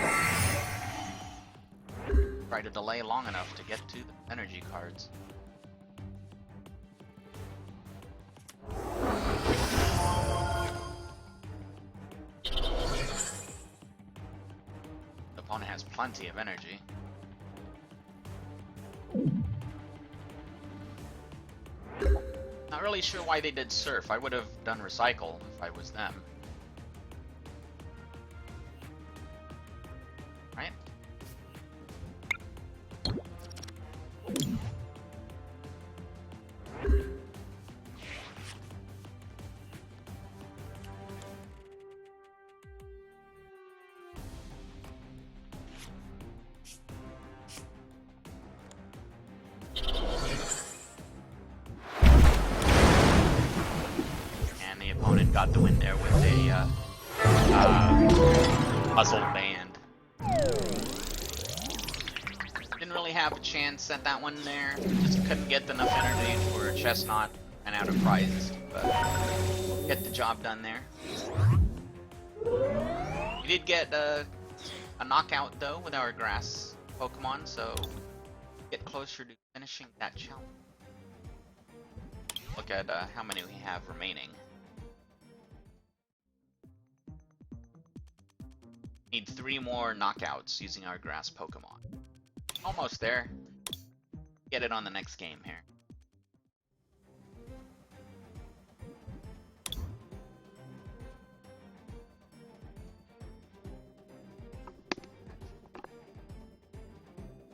Try to delay long enough to get to the energy cards. The opponent has plenty of energy. Not really sure why they did Surf. I would have done Recycle if I was them. Right? got the win there with a muzzle band. Didn't really have a chance at that one there. Just couldn't get enough energy for Chestnut and out of prizes, but get the job done there. We did get a knockout though with our grass Pokemon, so get closer to finishing that challenge. Look at how many we have remaining. Need 3 more knockouts using our grass Pokemon. Almost there. Get it on the next game here.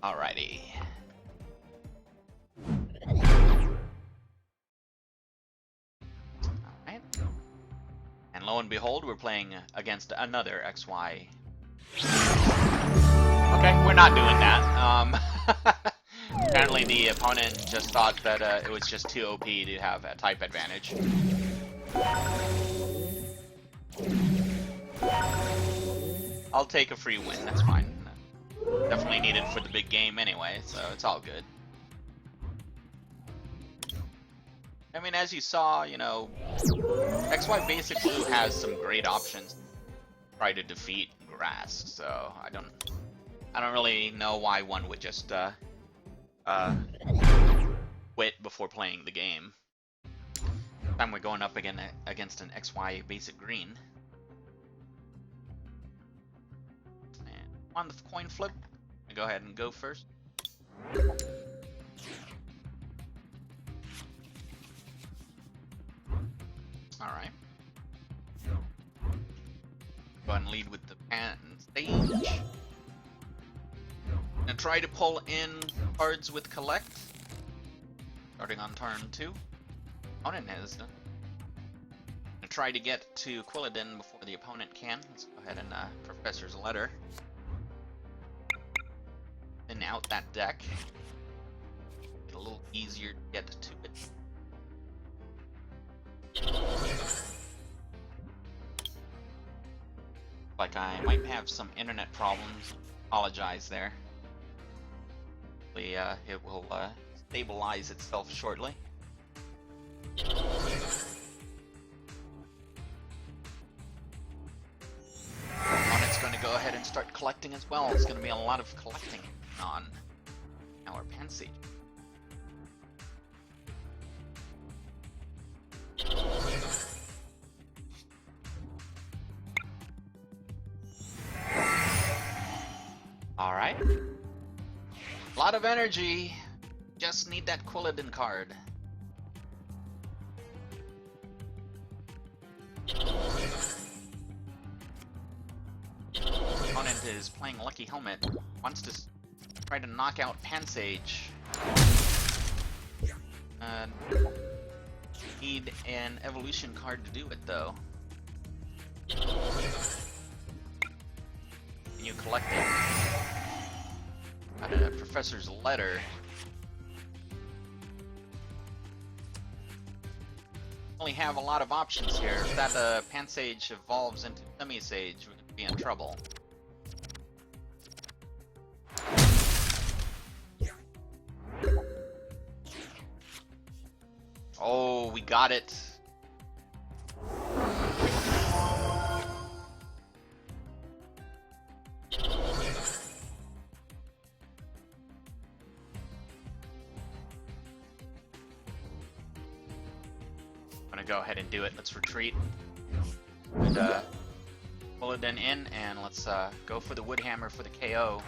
Alrighty. Alright. And lo and behold, we're playing against another XY. Okay, we're not doing that. Apparently the opponent just thought that it was just too OP to have a type advantage. I'll take a free win, that's fine. Definitely needed for the big game anyway, so it's all good. I mean, as you saw, you know, XY Basic Blue has some great options to try to defeat grass, so I don't really know why one would just quit before playing the game. This time we're going up again against an XY Basic Green. And on the coin flip, I go ahead and go first. Alright. Go ahead and lead with the pan stage. And try to pull in cards with collect. Starting on turn 2. Opponent has done. And try to get to Quilladin before the opponent can. Let's go ahead and Professor's Letter. Thin out that deck. Get a little easier to get to it. Like I might have some internet problems. Apologize there. Hopefully it will stabilize itself shortly. Opponent's going to go ahead and start collecting as well. It's going to be a lot of collecting on our Pansy. Alright. A lot of energy. Just need that Quilladin card. Opponent is playing Lucky Helmet. Wants to try to knock out Pansage. Need an evolution card to do it though. Can you collect it? Got a Professor's Letter. Only have a lot of options here. If that Pansage evolves into Semisage, we're gonna be in trouble. Oh, we got it. I'm gonna go ahead and do it. Let's retreat. And pull it in, and let's go for the Woodhammer for the KO.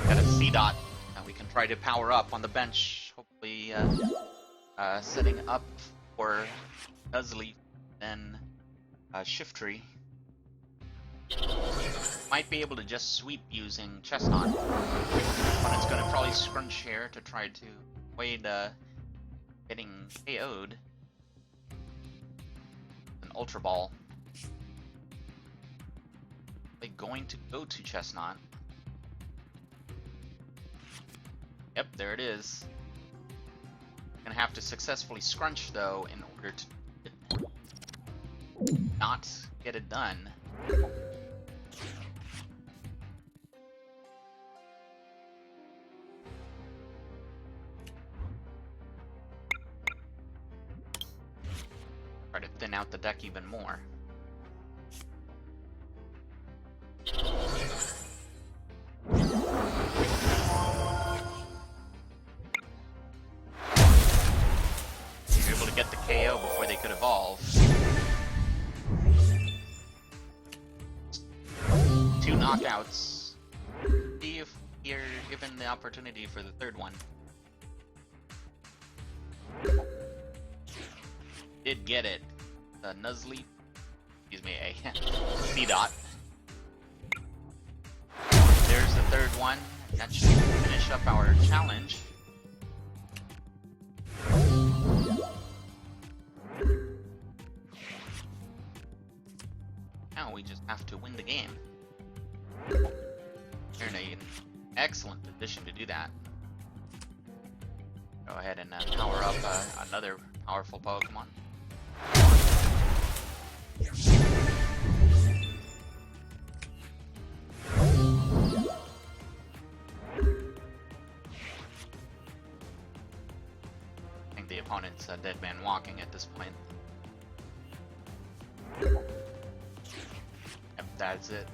Got a C-Dot that we can try to power up on the bench. Hopefully setting up for Nuzleaf, then Shiftry. Might be able to just sweep using Chestnut. But it's going to probably scrunch here to try to avoid getting KO'd. An Ultra Ball. They're going to go to Chestnut. Yep, there it is. Gonna have to successfully scrunch though in order to not get it done. Try to thin out the deck even more. You're able to get the KO before they could evolve. 2 knockouts. See if you're given the opportunity for the third one. Did get it. Nuzleaf. Excuse me, a C-Dot. There's the third one. That should finish up our challenge. Now we just have to win the game. You're in an excellent position to do that. Go ahead and power up another powerful Pokemon. I think the opponent's a dead man walking at this point. Yep, that's it.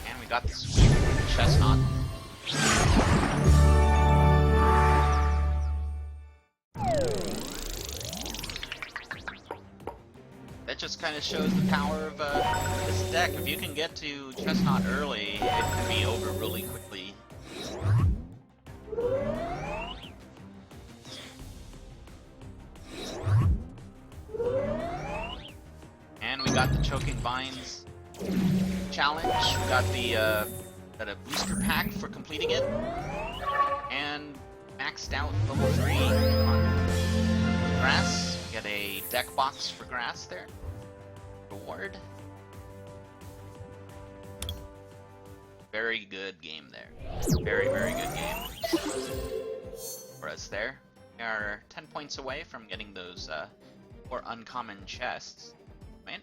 And we got the sweep Chestnut. That just kind of shows the power of this deck. If you can get to Chestnut early, it can be over really quickly. And we got the Choking Vines challenge. We got the got a booster pack for completing it, and maxed out level 3 on grass. We got a deck box for grass there. Reward. Very good game there. Very, very good game for us there. We are 10 points away from getting those 4 uncommon chests. Man.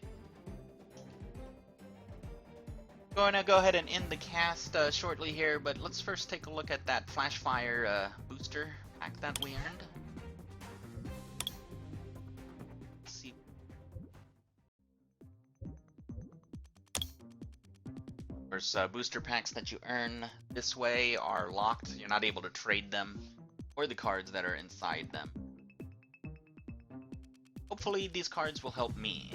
Going to go ahead and end the cast shortly here, but let's first take a look at that Flashfire booster pack that we earned. Let's see. Of course, booster packs that you earn this way are locked. You're not able to trade them or the cards that are inside them. Hopefully these cards will help me.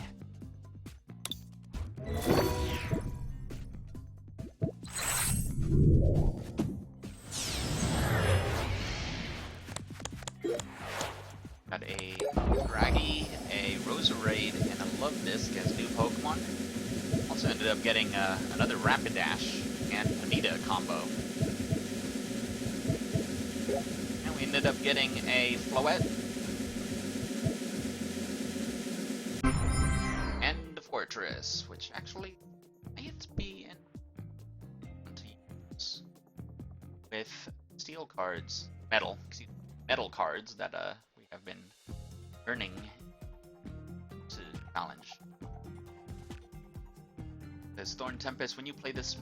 Got a Draggy, a Roserade, and a Love Disc as new Pokemon. Also ended up getting another Rapidash and Anita combo. And we ended up getting a Floette. And a Fortress, which actually might be in to use with steel cards, metal cards that we have been earning to challenge. Says Thorn Tempest, when you play this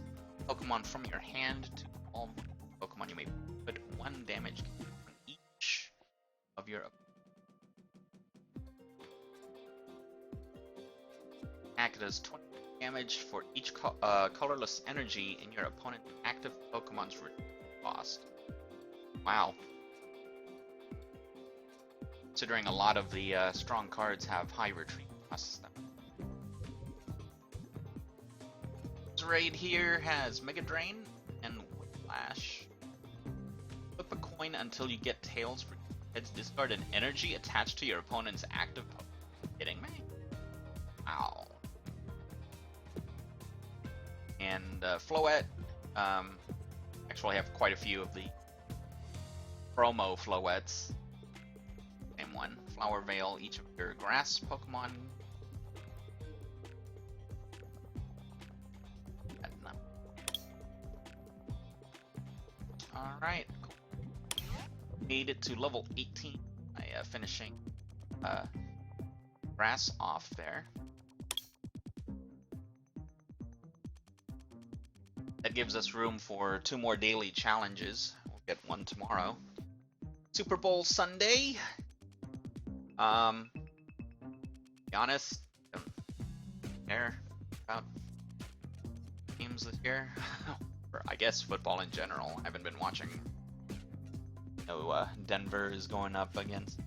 Pokemon from your hand to all Pokemon, you may put 1 damage on each of your attack. Does 20 damage for each colorless energy in your opponent's active Pokemon's cost. Wow. Considering a lot of the strong cards have high retreat costs. Raid here has Mega Drain and Whiplash. Flip a coin until you get tails for heads. Discard an energy attached to your opponent's active Pokemon. Kidding me? Ow. And Floette. Actually, I have quite a few of the promo Floettes. Same one. Flower Veil, each of your grass Pokemon. Alright, cool. Made it to level 18 by finishing grass off there. That gives us room for 2 more daily challenges. We'll get one tomorrow. Super Bowl Sunday. To be honest, I don't care about games this year. Or I guess football in general. I haven't been watching. Denver is going up against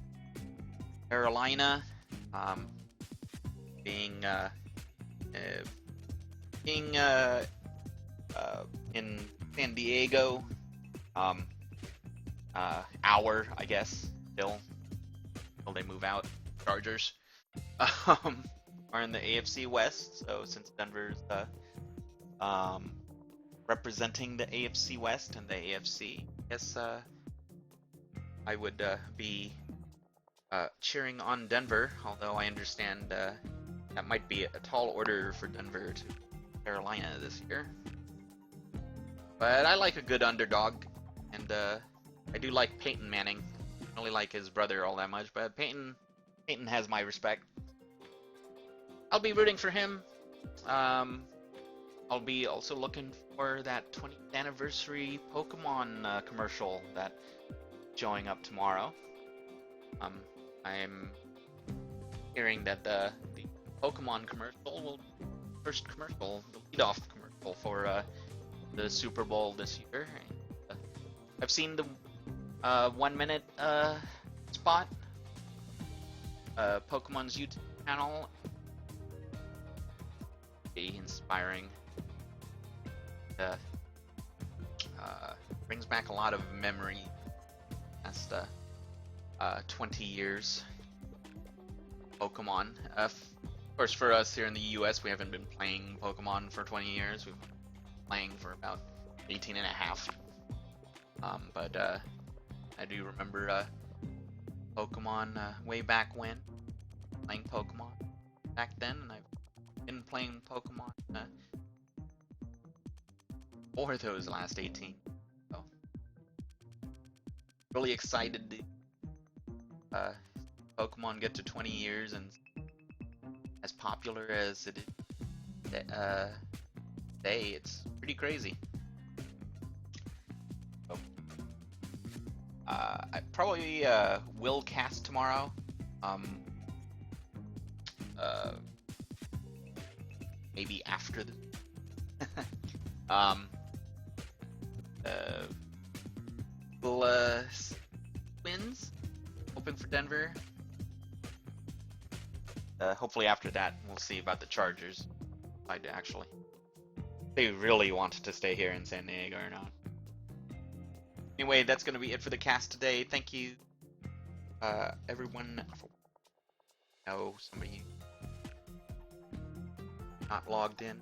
Carolina. Being in San Diego, hour, I guess, still they move out. Chargers are in the AFC West, so since Denver's representing the AFC West and the AFC, I guess I would be cheering on Denver, although I understand that might be a tall order for Denver to Carolina this year. But I like a good underdog, and I do like Peyton Manning. I don't really like his brother all that much, but Peyton has my respect. I'll be rooting for him. I'll be also looking for that 20th anniversary Pokémon commercial that's showing up tomorrow. I'm hearing that the Pokémon commercial will be the first commercial, the lead-off commercial for the Super Bowl this year. I've seen the 1 minute spot, Pokemon's YouTube channel. Be inspiring. Brings back a lot of memory. That's the 20 years Pokemon. Of course, for us here in the US, we haven't been playing Pokemon for 20 years. We've been playing for about 18 and a half. But I do remember Pokemon way back when, playing Pokemon back then, and I've been playing Pokemon for those last 18. So, really excited to Pokemon get to 20 years and as popular as it is today. It's pretty crazy. So, I probably will cast tomorrow. Maybe after the wins. Hoping for Denver. Hopefully after that, we'll see about the Chargers. They really want to stay here in San Diego or not. Anyway, that's going to be it for the cast today. Thank you, everyone. Somebody not logged in.